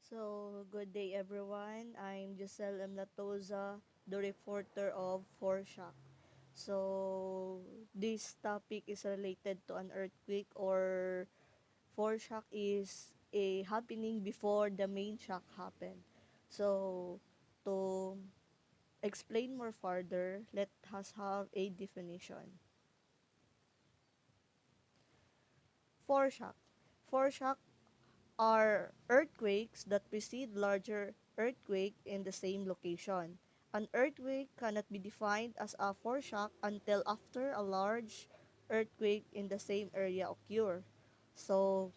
So, good day everyone. I'm Giselle M. Latoza, the reporter of Foreshock. So, this topic is related to an earthquake or foreshock is a happening before the main shock happened. So, to explain more further, let us have a definition. Foreshock. Foreshock are earthquakes that precede larger earthquake in the same location. An earthquake cannot be defined as a foreshock until after a large earthquake in the same area occur. So,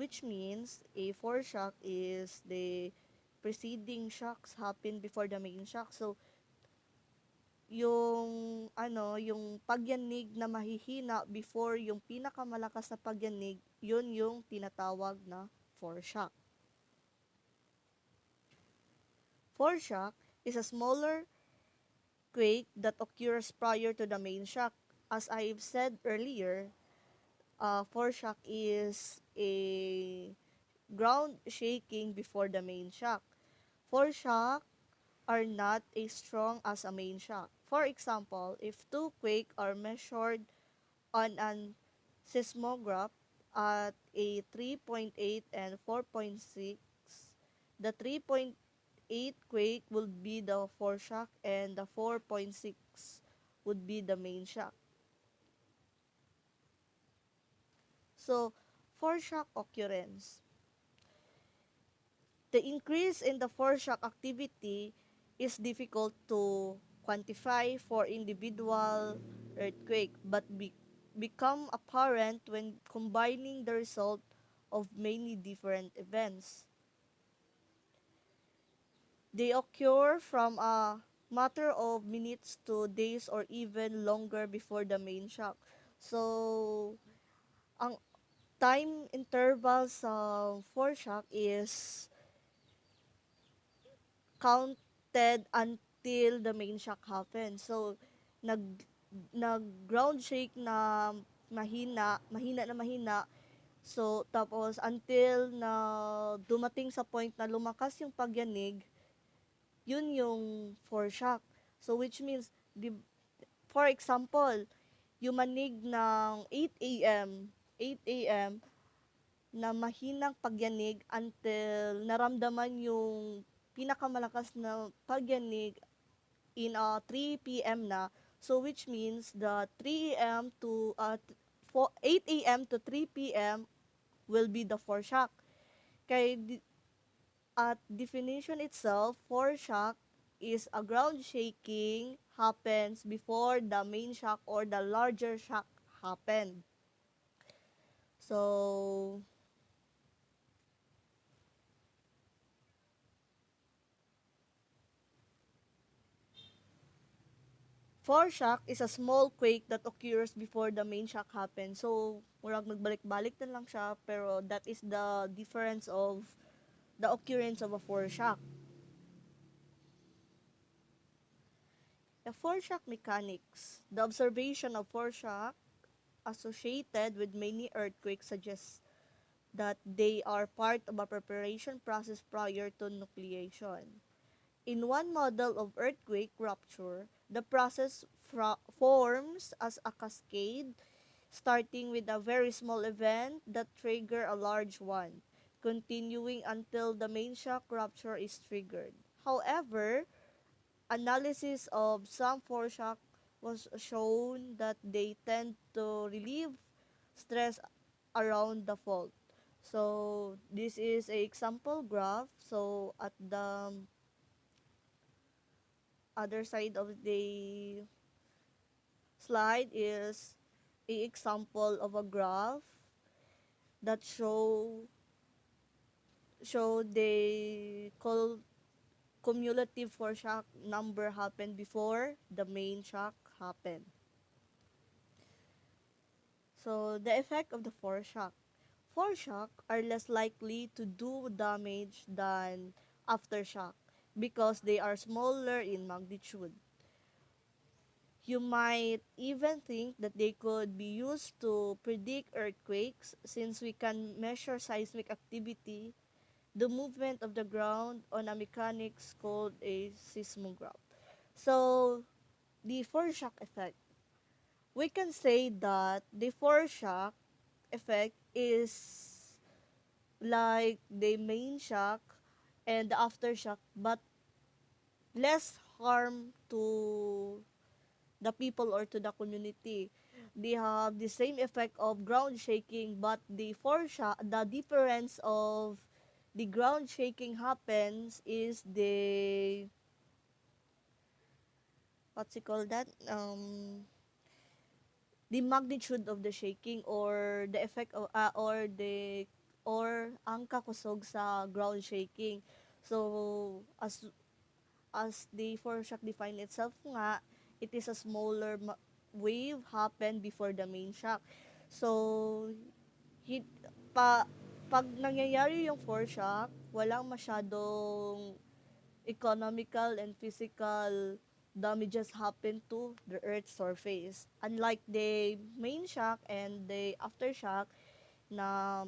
which means a foreshock is the preceding shocks happen before the main shock. So, yung pagyanig na mahihina before yung pinakamalakas na pagyanig, yun yung tinatawag na foreshock. Foreshock is a smaller quake that occurs prior to the main shock. As I've said earlier, foreshock is a ground shaking before the main shock. Foreshock are not as strong as a main shock. For example, if two quakes are measured on an seismograph at a 3.8 and 4.6, the 3.8 quake will be the foreshock and the 4.6 would be the main shock. So, foreshock occurrence. The increase in the foreshock activity is difficult to quantify for individual earthquake but become apparent when combining the result of many different events. They occur from a matter of minutes to days or even longer before the main shock. So, ang time interval sa foreshock is counted until the main shock happens. So, nag ground shake na mahina. So, tapos until na dumating sa point na lumakas yung pagyanig, yun yung foreshock. So, which means, for example, yung manig ng 8 a.m., 8 a.m., na mahinang pagyanig until naramdaman yung pinakamalakas na pagyanig in 3 p.m. na. So which means the 3 a.m. to 8 a.m. to 3 p.m. will be the foreshock. Kay at definition itself, foreshock is a ground shaking happens before the main shock or the larger shock happened. So, foreshock is a small quake that occurs before the main shock happens. So, murag nagbalik-balik na lang siya, pero that is the difference of the occurrence of a foreshock. The foreshock mechanics. The observation of foreshock associated with many earthquakes suggests that they are part of a preparation process prior to nucleation. In one model of earthquake rupture, the process forms as a cascade, starting with a very small event that trigger a large one, continuing until the main shock rupture is triggered. However, analysis of some foreshock was shown that they tend to relieve stress around the fault. So, this is a example graph. So, at the other side of the slide is a example of a graph that show the cumulative foreshock number happened before the main shock happened. So, the effect of the foreshock. Foreshock are less likely to do damage than aftershock because they are smaller in magnitude. You might even think that they could be used to predict earthquakes since we can measure seismic activity the movement of the ground on a mechanics called a seismograph. So, the foreshock effect. We can say that the foreshock effect is like the main shock and the aftershock, but less harm to the people or to the community. They have the same effect of ground shaking, but the difference of the ground shaking happens is what's it called that the magnitude of the shaking or the effect of or ang kakusog sa ground shaking. So as the foreshock define itself nga, it is a smaller wave happen before the main shock. So, hit, pa, pag nangyayari yung foreshock, walang masyadong economical and physical damages happen to the Earth's surface. Unlike the main shock and the aftershock na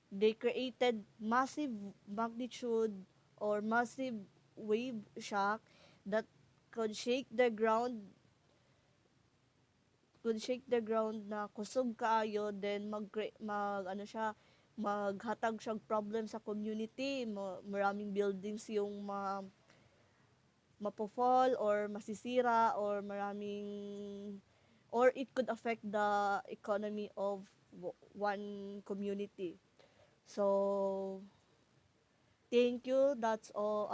they created massive magnitude or massive wave shock that could shake the ground na kusog kaayo, then mag ano siya, maghatag siya problem sa community. Maraming buildings yung mapofall or masisira or or it could affect the economy of one community. So thank you. That's all.